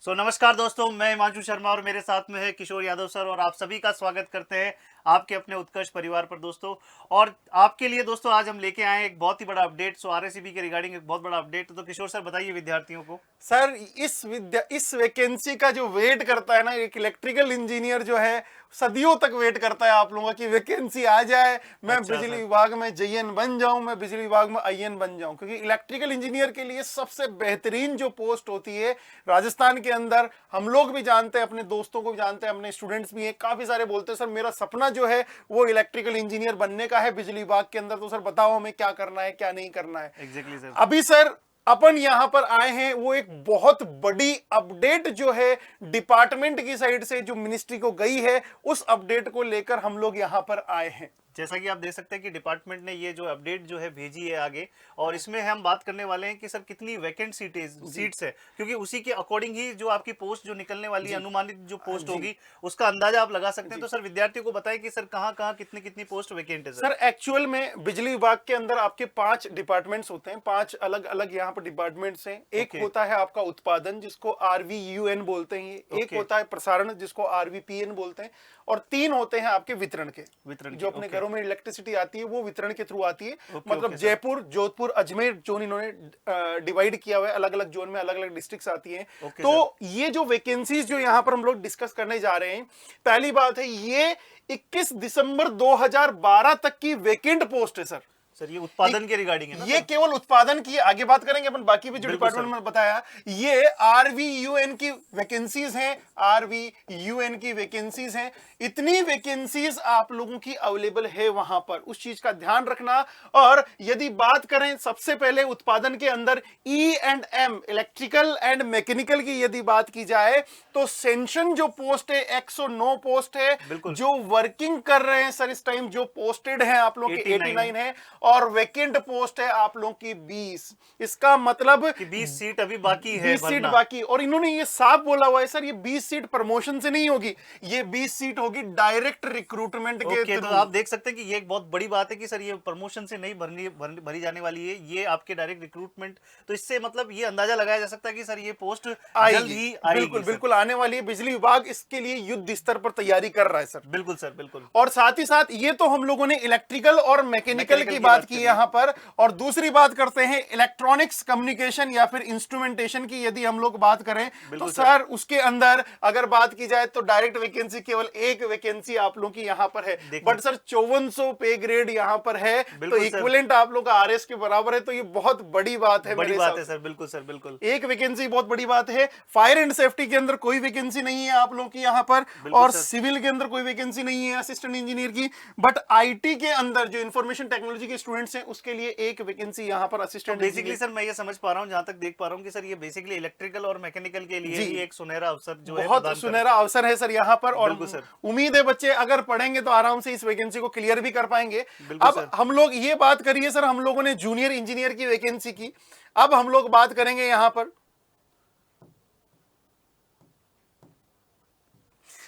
नमस्कार दोस्तों, मैं हिमांशु शर्मा और मेरे साथ में है किशोर यादव सर और आप सभी का स्वागत करते हैं आपके अपने उत्कर्ष परिवार पर दोस्तों। और आपके लिए दोस्तों आज हम लेके आए हैं एक बहुत ही बड़ा अपडेट। आरएसईबी के रिगार्डिंग एक बहुत बड़ा अपडेट। तो किशोर सर बताइए विद्यार्थियों को। सर इस वैकेंसी का जो वेट करता है ना, एक इलेक्ट्रिकल इंजीनियर जो है सदियों तक वेट करता है आप लोगों का कि वैकेंसी आ जाए, मैं अच्छा बिजली सर। विभाग में जेईएन बन जाऊं, मैं बिजली विभाग में आईएन बन जाऊं। क्योंकि इलेक्ट्रिकल इंजीनियर के लिए सबसे बेहतरीन जो पोस्ट होती है राजस्थान के अंदर, हम लोग भी जानते हैं, अपने दोस्तों को भी जानते हैं, अपने स्टूडेंट्स भी हैं, काफी सारे बोलते हैं सर मेरा सपना जो है वो इलेक्ट्रिकल इंजीनियर बनने का है बिजली विभाग के अंदर। तो सर बताओ हमें क्या करना है, क्या नहीं करना है। Exactly sir. अभी सर अपन यहां पर आए हैं, वो एक बहुत बड़ी अपडेट जो है डिपार्टमेंट की साइड से जो मिनिस्ट्री को गई है, उस अपडेट को लेकर हम लोग यहां पर आए हैं। जैसा कि आप देख सकते हैं कि डिपार्टमेंट ने ये जो अपडेट जो है भेजी है आगे, और इसमें हम बात करने वाले हैं कि सर कितनी वैकेंट सीट्स है, क्योंकि उसी के अकॉर्डिंग ही जो आपकी पोस्ट जो निकलने वाली है, अनुमानित जो पोस्ट होगी उसका अंदाजा आप लगा सकते हैं। तो सर विद्यार्थियों को बताएं कि सर कहाँ कहाँ कितनी कितनी पोस्ट वैकेंट है सर एक्चुअल में बिजली विभाग के अंदर आपके 5 डिपार्टमेंट्स होते हैं, 5 अलग अलग यहाँ पर डिपार्टमेंट्स हैं। एक होता है आपका उत्पादन, जिसको RVUN बोलते हैं, एक होता है प्रसारण, जिसको RVPN बोलते हैं, और 3 होते हैं आपके वितरण के। जो अपने घरों में इलेक्ट्रिसिटी आती है वो वितरण के थ्रू आती है। मतलब जयपुर, जोधपुर, अजमेर जोन इन्होंने डिवाइड किया हुआ है, अलग अलग जोन में अलग अलग डिस्ट्रिक्ट्स आती हैं। तो ये जो वैकेंसीज जो यहाँ पर हम लोग डिस्कस करने जा रहे हैं, पहली बात है ये 21 दिसंबर 2012 तक की वैकेंट पोस्ट है सर। ये उत्पादन के रिगार्डिंग है ना? ये केवल उत्पादन की आगे बात करेंगे अपन, बाकी भी जो डिपार्टमेंट में बताया, ये RVUN की वैकेंसीज हैं, RVUN की वैकेंसीज हैं। इतनी वैकेंसीज आप लोगों की अवेलेबल है वहां पर, उस चीज का ध्यान रखना। और यदि बात करें सबसे पहले उत्पादन के अंदर E&M, इलेक्ट्रिकल एंड मैकेनिकल की यदि बात की जाए, तो सेंशन जो पोस्ट है 109 पोस्ट है। जो वर्किंग कर रहे हैं सर इस टाइम, जो पोस्टेड है आप लोग के 89 है, और वैकेंट पोस्ट है आप लोगों की 20। इसका मतलब कि 20 सीट अभी बाकी है, 20 सीट बाकी। और इन्होंने ये साफ बोला हुआ है सर, ये 20 सीट प्रमोशन से नहीं होगी, ये 20 सीट होगी डायरेक्ट रिक्रूटमेंट के थ्रू। तो आप देख सकते हैं कि ये एक बहुत बड़ी बात है कि सर ये प्रमोशन से नहीं भरी जाने वाली है, ये आपके डायरेक्ट रिक्रूटमेंट। तो इससे मतलब ये अंदाजा लगाया जा सकता है कि सर ये पोस्ट जल्द ही आएगी। बिल्कुल बिल्कुल आने वाली है। बिजली विभाग इसके लिए युद्ध स्तर पर तैयारी कर रहा है सर। बिल्कुल सर, बिल्कुल। और साथ ही साथ ये तो हम लोगों ने इलेक्ट्रिकल और मैकेनिकल की बात की यहां पर, और दूसरी बात करते हैं इलेक्ट्रॉनिक्स, कम्युनिकेशन या फिर इंस्ट्रूमेंटेशन की। यदि हम लोग बात करें तो सर उसके अंदर अगर बात की जाए तो डायरेक्ट वैकेंसी केवल एक वैकेंसी आप लोगों की यहां पर है। बट सर 5400 पे ग्रेड यहां पर है, तो इक्विवेलेंट आप लोग का RS के बराबर है। तो ये बहुत बड़ी बात है, बड़ी बात है सर। बिल्कुल सर, बिल्कुल। एक वैकेंसी बहुत बड़ी बात है। फायर एंड सेफ्टी के अंदर कोई वैकेंसी नहीं है आप लोगों की यहां पर, और सिविल के अंदर कोई वैकेंसी नहीं है असिस्टेंट इंजीनियर की। बट IT के अंदर जो इंफॉर्मेशन टेक्नोलॉजी के स्टूडेंट्स हैं उसके लिए एक वैकेंसी यहां पर असिस्टेंट। तो बेसिकली सर मैं ये समझ पा रहा हूं, जहां तक देख पा रहा हूं कि सर ये बेसिकली इलेक्ट्रिकल और मैकेनिकल के लिए ही एक सुनहरा अवसर जो है, बहुत सुनहरा अवसर है सर यहां पर। और सर उम्मीद है बच्चे अगर पढ़ेंगे तो आराम से इस वैकेंसी को क्लियर भी कर पाएंगे। अब हम लोग ये बात करिए सर, हम लोगों ने जूनियर इंजीनियर की वैकेंसी की, अब हम लोग बात करेंगे यहां पर,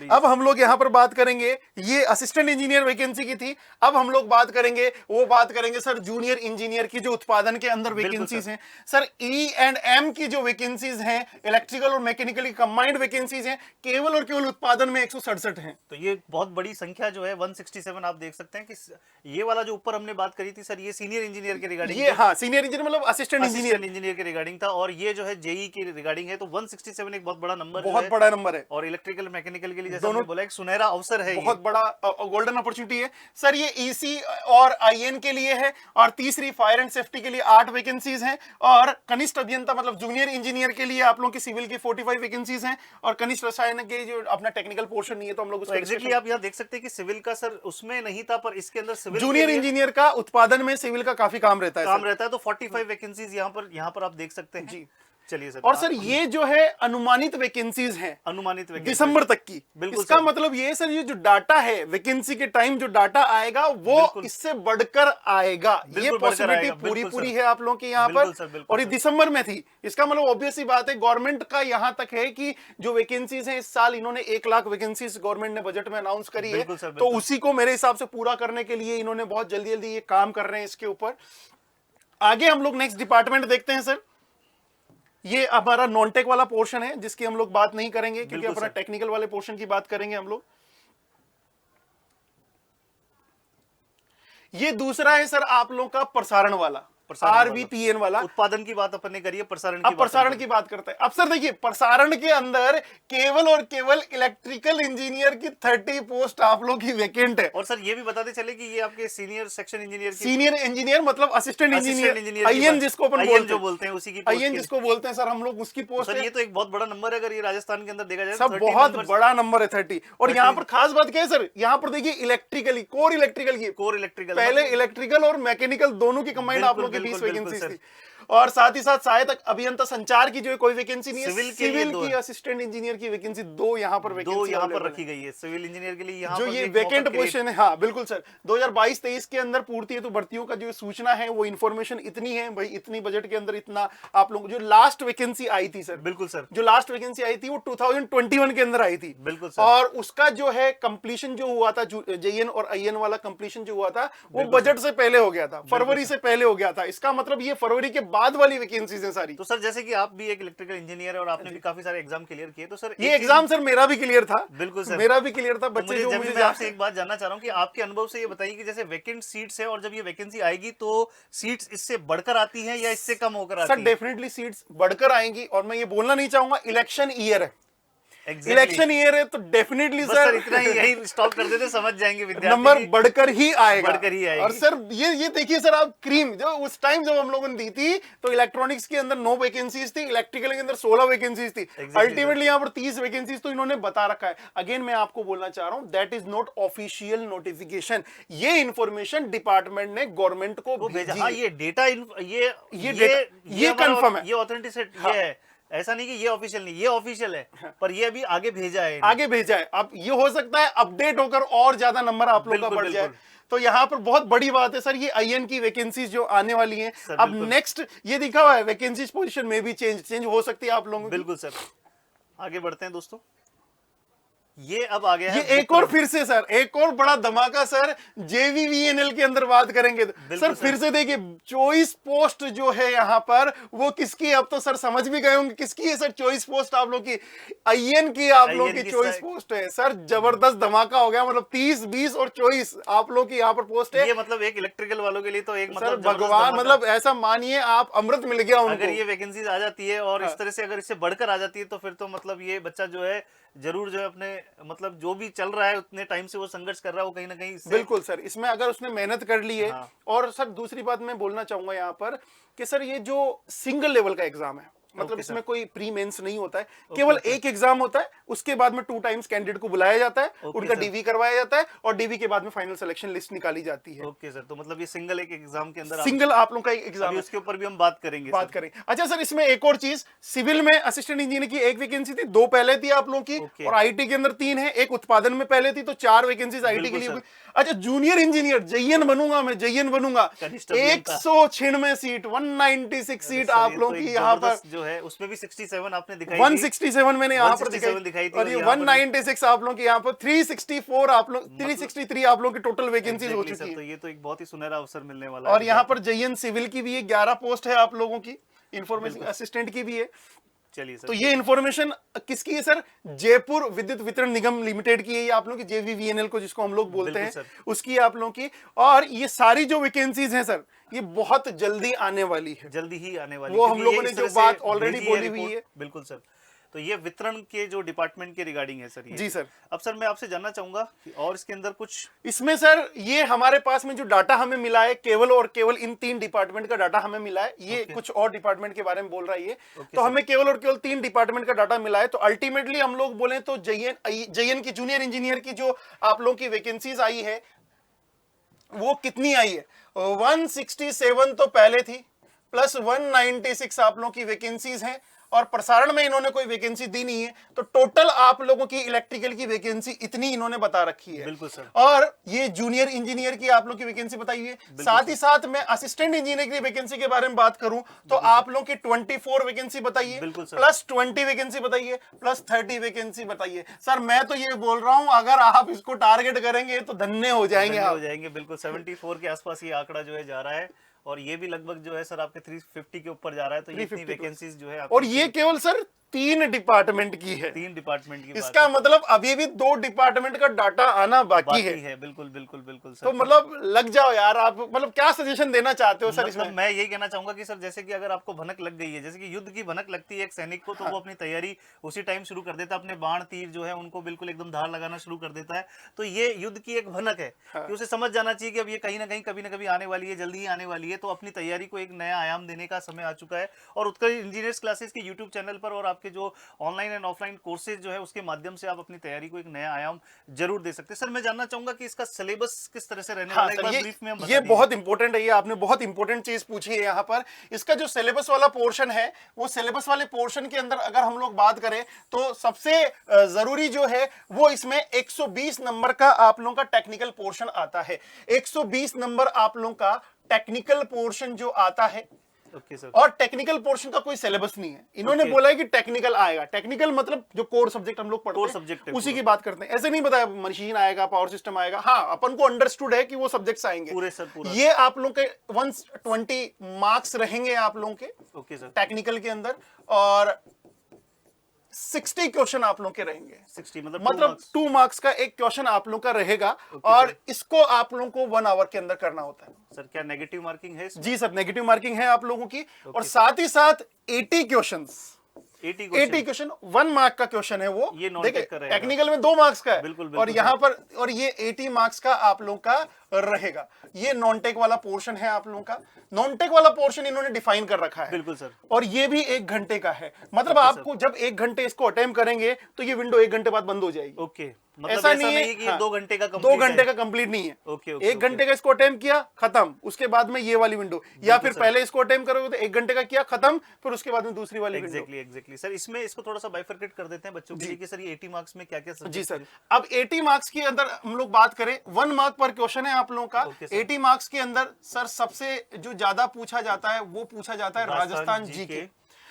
अब हम लोग यहां पर बात करेंगे, ये असिस्टेंट इंजीनियर वैकेंसी की थी। अब हम लोग बात करेंगे सर जूनियर इंजीनियर की, जो उत्पादन के अंदर वैकेंसीज हैं। सर E&M की जो वैकेंसीज हैं, इलेक्ट्रिकल और मैकेनिकल की कंबाइंड वैकेंसीज हैं, केवल और केवल उत्पादन में 167 हैं। तो ये बहुत बड़ी संख्या जो है 167। आप देख सकते हैं कि ये वाला जो ऊपर हमने बात करी थी सर, ये सीनियर इंजीनियर के रिगार्डिंग, ये हाँ सीनियर इंजीनियर मतलब असिस्टेंट इंजीनियर के रिगार्डिंग था, और ये जो है जेई के रिगार्डिंग है। तो 167 एक बहुत बड़ा नंबर, बहुत बड़ा नंबर है। और इलेक्ट्रिकल मैकेनिकल के लिए जैसा आपने बोला एक सुनहरा अवसर है, बहुत बड़ा गोल्डन अपॉर्चुनिटी है सर। ये EC और IN के लिए है, और तीसरी फायर एंड सेफ्टी के लिए 8 वैकेंसीज हैं, और कनिष्ठ अभियंता मतलब जूनियर इंजीनियर के लिए आप लोगों की सिविल की 45 वैकेंसीज हैं, और कनिष्ठ रसायन के जो अपना टेक्निकल पोर्शन नहीं है तो हम लोग उसको एग्जैक्टली आप यहाँ देख सकते हैं कि सिविल का सर उसमें नहीं था, पर इसके अंदर सिविल जूनियर इंजीनियर का उत्पादन में सिविल का काफी काम रहता है। तो 45 वैकेंसीज यहाँ पर आप देख सकते हैं जी। चलिए सर। और सर ये जो है अनुमानित वैकेंसीज हैं, अनुमानित दिसंबर तक की। इसका मतलब ये सर, ये जो डाटा है वैकेंसी के टाइम जो डाटा आएगा वो इससे बढ़कर आएगा। ये पॉसिबिलिटी पूरी है आप लोगों के यहाँ पर, और ये दिसंबर में थी। इसका मतलब ऑब्वियस सी बात है, गवर्नमेंट का यहाँ तक है कि जो वैकेंसीज हैं इस साल इन्होंने 1 लाख वैकेंसीज गवर्नमेंट ने बजट में अनाउंस करी है, तो उसी को मेरे हिसाब से पूरा करने के लिए इन्होंने बहुत जल्दी जल्दी ये काम कर रहे हैं इसके ऊपर। आगे हम लोग नेक्स्ट डिपार्टमेंट देखते हैं सर। ये हमारा नॉन टेक वाला पोर्शन है जिसकी हम लोग बात नहीं करेंगे, क्योंकि बिल्कुल अपना सर। टेक्निकल वाले पोर्शन की बात करेंगे हम लोग। ये दूसरा है सर आप लोगों का प्रसारण वाला, RVPN वाला। उत्पादन की बात अपन ने करी है, प्रसारण अब प्रसारण की बात करते हैं। अब सर देखिए, प्रसारण के अंदर केवल और केवल इलेक्ट्रिकल इंजीनियर की 30 पोस्ट आप लोग की वैकेंट है। और सर ये भी बताते चले कि ये आपके सीनियर सेक्शन इंजीनियर की, सीनियर इंजीनियर मतलब असिस्टेंट इंजीनियर, इंजीनियर IN जिसको अपन जो बोलते हैं उसी की पोस्ट IN की। जिसको बोलते हैं सर हम लोग, उसकी पोस्ट सर है। ये तो एक बहुत बड़ा नंबर है अगर ये राजस्थान के अंदर देखा जाए, सब 30 बहुत numbers। बड़ा नंबर है 30। और यहाँ पर खास बात क्या है सर, यहाँ पर देखिए इलेक्ट्रिकली, कोर इलेक्ट्रिकल की, कोर इलेक्ट्रिकल, पहले इलेक्ट्रिकल और मैकेनिकल दोनों की कंबाइंड आप लोगों की 20 वैकेंसीज थी। और साथ ही साथ सहायक अभियंता संचार की जो कोई वैकेंसी नहीं है, सिविल की असिस्टेंट इंजीनियर की वैकेंसी 2 यहाँ पर वैकेंसी यहाँ पर रखी गई है सिविल इंजीनियर के लिए। यहाँ जो पर ये एक वैकेंट मौका पोजीशन है। हाँ बिल्कुल सर, 2022-23 के अंदर पूर्ति हेतु भर्तियों का जो सूचना है वो इन्फॉर्मेशन इतनी है भाई, इतनी बजट के अंदर इतना आप लोग। जो लास्ट वैकेंसी आई थी सर, बिल्कुल सर, जो लास्ट वैकेंसी आई थी वो 2021 के अंदर आई थी। बिल्कुल सर। और उसका जो है कंप्लीशन जो हुआ था, JN और IN वाला कंप्लीशन जो हुआ था वो बजट से पहले हो गया था, फरवरी से पहले हो गया था। इसका मतलब ये फरवरी के बाद वाली वैकेंसी है सारी। तो सर जैसे कि आप भी एक इलेक्ट्रिकल इंजीनियर है और आपने भी काफी सारे एग्जाम क्लियर किए, तो सर ये एग्जाम सर मेरा भी क्लियर था। बिल्कुल सर, मेरा भी क्लियर था। बच्चे मुझे जो जब मुझे मैं आपसे एक बात जानना चाह रहा हूँ कि आपके अनुभव से ये बताइए कि जैसे वैकेंट सीट्स है और जब ये वैकेंसी आएगी तो सीट्स इससे बढ़कर आती है या इससे कम होकर आती सर है? डेफिनेटली सीट्स बढ़कर आएंगी। और मैं ये बोलना नहीं चाहूंगा, इलेक्शन ईयर है, Exactly. इलेक्शन ईयर है तो डेफिनेटली बस सर इतना ही यही स्टॉप कर देते, समझ जाएंगे विद्यार्थी नंबर की। बढ़कर ही आएगा, बढ़कर ही आएगी। और सर ये देखिए सर, आप क्रीम जो उस टाइम जब हम लोगों ने दी थी तो इलेक्ट्रॉनिक्स के अंदर 9 वैकेंसीज थी, इलेक्ट्रिकल के अंदर 16 वैकेंसीज थी। अल्टीमेटली यहाँ पर 30 वैकेंसीज तो इन्होंने बता रखा है। अगेन मैं आपको बोलना चाह रहा हूं, that is not official notification. ये इंफॉर्मेशन डिपार्टमेंट ने गवर्नमेंट को भेजी। हाँ, ये डेटा ये कंफर्म है, ये ऑथेंटिसिट ये है। ऐसा नहीं कि ये ऑफिशियल नहीं, ये ऑफिशियल है, पर ये अभी आगे भेजा है, आगे भेजा है। अब ये हो सकता है अपडेट होकर और ज्यादा नंबर आप लोग का बढ़ जाए। तो यहाँ पर बहुत बड़ी बात है सर, ये IN की वैकेंसीज जो आने वाली हैं। अब नेक्स्ट ये दिखा हुआ है वैकेंसीज पोजीशन में भी चेंज हो सकती है आप लोगों की। बिल्कुल सर। आगे बढ़ते हैं दोस्तों, ये अब आ गया है ये एक और फिर से सर एक और बड़ा धमाका सर, JVVNL के अंदर बात करेंगे सर फिर से देखिए चॉइस पोस्ट जो है यहाँ पर वो किसकी है? अब तो सर समझ भी गए होंगे किसकी है सर चॉइस पोस्ट। आप लोग की IN की आप लोग की चॉइस पोस्ट है सर। जबरदस्त धमाका हो गया, मतलब 30, 20 और चॉइस आप लोग की यहाँ पर पोस्ट है। ये मतलब एक इलेक्ट्रिकल वालों के लिए तो एक सर भगवान, मतलब ऐसा मानिए आप अमृत मिल गया उनको। अगर ये वैकेंसीज आ जाती है और इस तरह से अगर इससे बढ़कर आ जाती है तो फिर तो मतलब ये बच्चा जो है जरूर जो है अपने मतलब जो भी चल रहा है उतने टाइम से वो संघर्ष कर रहा है वो कहीं ना कहीं बिल्कुल सर, इसमें अगर उसने मेहनत कर ली है। हाँ। और सर दूसरी बात मैं बोलना चाहूंगा यहाँ पर कि सर ये जो सिंगल लेवल का एग्जाम है, मतलब इसमें कोई प्री मेंस नहीं होता है, केवल एक एग्जाम होता है। उसके बाद में 2 टाइम्स कैंडिडेट को बुलाया जाता है, उनका DV करवाया जाता है और DV के बाद में फाइनल सिलेक्शन लिस्ट निकाली जाती है। ओके सर, तो मतलब ये सिंगल एक एग्जाम के अंदर सिंगल आप लोग का एक एग्जाम, उसके ऊपर भी हम बात करेंगे। अच्छा सर, इसमें एक और चीज, सिविल में असिस्टेंट इंजीनियर की 1 वैकेंसी थी, 2 पहले थी आप लोग की, और IT के अंदर 3 है, 1 उत्पादन में पहले थी, तो 4 वैकेंसीज IT के लिए। अच्छा जूनियर इंजीनियर JN बनूंगा मैं, JN बनूंगा, 196 सीट, 196 सीट आप लोग की यहाँ पर जो है उसमें भी 67 आपने दिखाई, 167 मैंने यहाँ पर दिखाई थी, और ये 196 आप लोग की यहाँ पर 364 आप लोग 363 आप लोग की टोटल वैकेंसीज हो चुकी है। तो ये तो एक बहुत ही सुनहरा अवसर मिलने वाला है। और यहाँ पर JN सिविल की भी 11 पोस्ट है आप लोगों की, इंफॉर्मेशन असिस्टेंट की भी है। चलिए सर, तो ये इंफॉर्मेशन किसकी है सर? जयपुर विद्युत वितरण निगम लिमिटेड की है, ये आप लोग की JVVNL को जिसको हम लोग बोलते हैं उसकी आप लोगों की। और ये सारी जो वैकेंसीज हैं सर ये बहुत जल्दी आने वाली है, जल्दी ही आने वाली, वो हम लोगों ने जो बात ऑलरेडी बोली हुई है। बिल्कुल सर, तो ये वितरण के जो डिपार्टमेंट के रिगार्डिंग है सर ये। जी सर। अब सर मैं आपसे जानना चाहूंगा कि और इसके अंदर कुछ, इसमें सर ये हमारे पास में जो डाटा हमें मिला है केवल और केवल इन 3 डिपार्टमेंट का डाटा हमें मिला है। ये कुछ और डिपार्टमेंट के बारे में बोल रहा है ये, तो हमें केवल और केवल 3 डिपार्टमेंट का डाटा मिला है। तो अल्टीमेटली हम लोग बोले तो JN की जूनियर इंजीनियर की जो आप लोगों की वैकेंसीज आई है वो कितनी आई है? 167 तो पहले थी, प्लस 196 आप लोगों की वैकेंसीज हैं, और प्रसारण में इन्होंने कोई वैकेंसी दी नहीं है। तो टोटल आप लोगों की इलेक्ट्रिकल की वैकेंसी इतनी इन्होंने बता रखी है। बिल्कुल सर। और ये जूनियर इंजीनियर की आप लोग की वैकेंसी बताई है। साथ ही साथ मैं असिस्टेंट इंजीनियर की वैकेंसी के बारे में बात करूं तो आप लोग की 24 वैकेंसी बताइए, प्लस 20 वैकेंसी बताइए, प्लस 30 वैकेंसी बताइए। सर मैं तो ये बोल रहा हूं अगर आप इसको टारगेट करेंगे तो धन्य हो जाएंगे, बिल्कुल 74 के आसपास ये आंकड़ा जो है जा रहा है। और ये भी लगभग जो है सर आपके 350 के ऊपर जा रहा है, तो ये इतनी 350 वैकेंसीज जो है और ये केवल सर 3 डिपार्टमेंट की है। 3 डिपार्टमेंट की बात इसका मतलब अभी भी 2 डिपार्टमेंट का डाटा आना बाकी है। बिल्कुल बिल्कुल बिल्कुल सर। तो मतलब लग जाओ यार आप, मतलब क्या सजेशन देना चाहते हो सर मतलब इसमें? मैं यही कहना चाहूंगा कि सर जैसे कि अगर आपको भनक लग गई है, जैसे कि युद्ध की भनक लगती है एक सैनिक को, तो वो अपनी तैयारी उसी टाइम शुरू कर देता है, अपने बाण तीर जो है उनको बिल्कुल एकदम धार लगाना शुरू कर देता है। तो ये युद्ध की एक भनक है कि उसे समझ जाना चाहिए कि अब ये कहीं ना कहीं कभी ना कभी आने वाली है, जल्दी ही आने वाली है। तो अपनी तैयारी को एक नया आयाम देने का समय आ चुका है, और उत्कर्ष इंजीनियर्स क्लासेस के यूट्यूब चैनल पर और आपके जो ऑनलाइन एंड ऑफलाइन कोर्सेज जो है उसके माध्यम से आप अपनी तैयारी को एक नया आयाम जरूर दे सकते हैं। सर मैं जानना चाहूंगा कि इसका सिलेबस किस तरह से रहने वाला है, एक बार ब्रीफ में हम बता ये दीजिए। बहुत इंपॉर्टेंट है, ये आपने बहुत इंपॉर्टेंट चीज पूछी है यहाँ पर। इसका जो सिलेबस वाला पोर्शन है, वो सिलेबस वाले पोर्शन के अंदर अगर हम लोग बात करें तो सबसे जरूरी जो है वो इसमें 120 नंबर का आप लोगों का टेक्निकल पोर्शन आता है। 120 नंबर आप लोगों का टेक्निकल पोर्शन जो आता है, ओके सर। और टेक्निकल पोर्शन का कोई सिलेबस नहीं है। इन्होंने बोला है कि टेक्निकल आएगा। टेक्निकल मतलब जो कोर सब्जेक्ट हम लोग पढ़ते कोर हैं सब्जेक्ट है उसी की बात करते हैं। ऐसे नहीं बताया मशीन आएगा, पावर सिस्टम आएगा। हाँ, अपन को अंडरस्टूड है कि वो सब्जेक्ट्स आएंगे पूरे सर पूरा। ये आप लोग के 120 मार्क्स रहेंगे आप लोगों के ओके सर। टेक्निकल के अंदर, और 60 क्वेश्चन आप लोग के रहेंगे। 60 मतलब मतलब 2 मार्क्स का एक क्वेश्चन आप लोग का रहेगा, और इसको आप लोगों को 1 आवर के अंदर करना होता है। सर क्या नेगेटिव मार्किंग है इसमें? जी सर, नेगेटिव मार्किंग है आप लोगों की। और साथ ही साथ 80 क्वेश्चंस, 80 क्वेश्चन 1 मार्क का क्वेश्चन है वो। ये नॉन देखिए टेक का रहेगा। टेक्निकल में 2 मार्क्स का है, बिल्कुल, और बिल्कुल यहाँ पर और ये 80 मार्क्स का आप लोगों का रहेगा। ये नॉन टेक वाला पोर्शन है आप लोगों का। नॉन टेक वाला पोर्शन इन्होंने डिफाइन कर रखा है। बिल्कुल सर। और ये भी 1 घंटे का है। मतलब आपको जब 1 घंटे इसको अटेम्प्ट करेंगे तो ये विंडो 1 घंटे बाद बंद हो जाएगी। ओके, मतलब ऐसा नहीं है कि ये 2 घंटे का 2 घंटे का कंप्लीट नहीं है। ओके, 1 घंटे का इसको अटेम्प्ट किया, खत्म, उसके बाद में ये वाली विंडो, या फिर पहले इसको अटेम्प्ट करोगे तो 1 घंटे का किया, खत्म, फिर उसके बाद में दूसरी वाली विंडो। Exactly sir. इसमें इसको थोड़ा सा बाइफरकेट कर देते हैं बच्चों के लिए कि सर ये 80 मार्क्स में क्या क्या जी सर। अब 80 मार्क्स के अंदर हम लोग बात करें, 1 मार्क पर क्वेश्चन है आप लोगों का। 80 मार्क्स के अंदर सर सबसे जो ज्यादा पूछा जाता है वो पूछा जाता है राजस्थान जीके।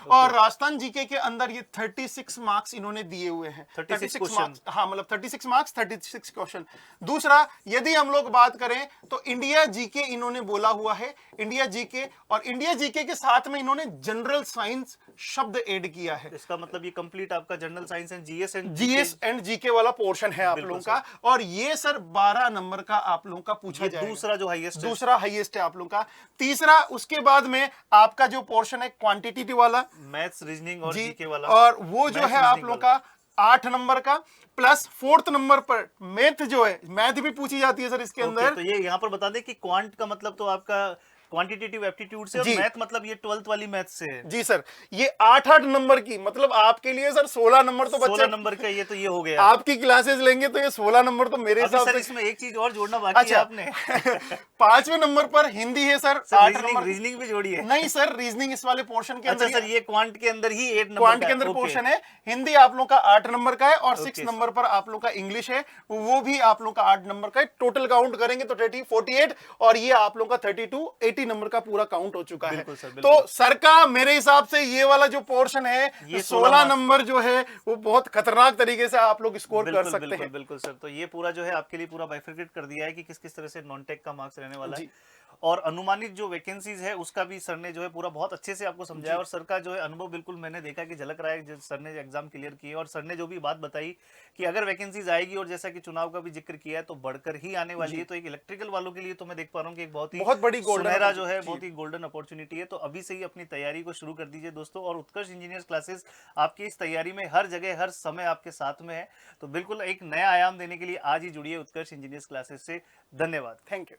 और राजस्थान जीके के अंदर ये 36 मार्क्स इन्होंने दिए हुए हैं। 36 मार्क्स, हाँ, मतलब 36 मार्क्स, 36 क्वेश्चन। दूसरा, यदि हम लोग बात करें तो इंडिया जीके इन्होंने बोला हुआ है, इंडिया जीके, और इंडिया जीके के साथ में इन्होंने जनरल साइंस शब्द ऐड किया है। इसका मतलब ये कंप्लीट आपका general science and GS and GK वाला पोर्शन है आप लोगों का। और ये सर 12 नंबर का आप लोगों का पूछा जाएगा। दूसरा जो हाईएस्ट है, दूसरा हाईएस्ट है आप लोगों का। तीसरा, उसके बाद में आपका जो पोर्शन है क्वांटिटेटिव वाला, मैथ्स, रीजनिंग और जीके वाला, और वो जो है आप लोग का 8 नंबर का, प्लस 4th नंबर पर मैथ जो है, मैथ भी पूछी जाती है सर इसके अंदर। तो ये यहाँ पर बता दें कि क्वांट का मतलब तो आपका क्वांटिटेटिव एप्टीट्यूड से, और मैथ मतलब ये 12th वाली मैथ से है। जी सर, ये 8 नंबर की, मतलब आपके लिए सर 16 नंबर तो बच्चे 16 नंबर का ये तो ये हो गया। आपकी क्लासेस लेंगे तो ये 16 नंबर तो मेरे हिसाब से। इसमें एक चीज और जोड़ना बाकी है आपने। 5वें नंबर पर हिंदी है सर। 8 नंबर रीजनिंग भी जोड़ी है? नहीं सर, रीजनिंग इस वाले पोर्शन के अंदर। अच्छा सर, ये क्वांट के अंदर ही 8 नंबर क्वांट के अंदर पोर्शन है। हिंदी आप लोग का 8 नंबर का है, और 6 नंबर पर आप लोग का इंग्लिश है, वो भी आप लोग का 8 नंबर का है। टोटल काउंट करेंगे तो 48, और ये आप लोग का 32, 80 नंबर का पूरा काउंट हो चुका है। तो सर का मेरे हिसाब से ये वाला जो पोर्शन है, ये 16 नंबर जो है वो बहुत खतरनाक तरीके से आप लोग स्कोर कर सकते हैं। बिल्कुल सर। तो ये पूरा जो है आपके लिए पूरा बाइफरकेट कर दिया है कि किस किस तरह से नॉन टेक का मार्क्स रहने वाला है, और अनुमानित जो वैकेंसीज है उसका भी सर ने जो है पूरा बहुत अच्छे से आपको समझाया। और सर का जो है अनुभव बिल्कुल मैंने देखा कि झलक रहा है, सर ने एग्जाम क्लियर किए, और सर ने जो भी बात बताई कि अगर वैकेंसीज आएगी, और जैसा कि चुनाव का भी जिक्र किया है, तो बढ़कर ही आने वाली है। तो एक इलेक्ट्रिकल वालों के लिए तो मैं देख पा रहा हूँ कि एक बहुत बड़ी सुनहरा जो है, बहुत ही गोल्डन अपॉर्चुनिटी है। तो अभी से ही अपनी तैयारी को शुरू कर दीजिए दोस्तों, और उत्कर्ष इंजीनियर्स क्लासेस आपकी इस तैयारी में हर जगह हर समय आपके साथ में है। तो बिल्कुल एक नया आयाम देने के लिए आज ही जुड़िए उत्कर्ष इंजीनियर्स क्लासेस से। धन्यवाद। Thank you.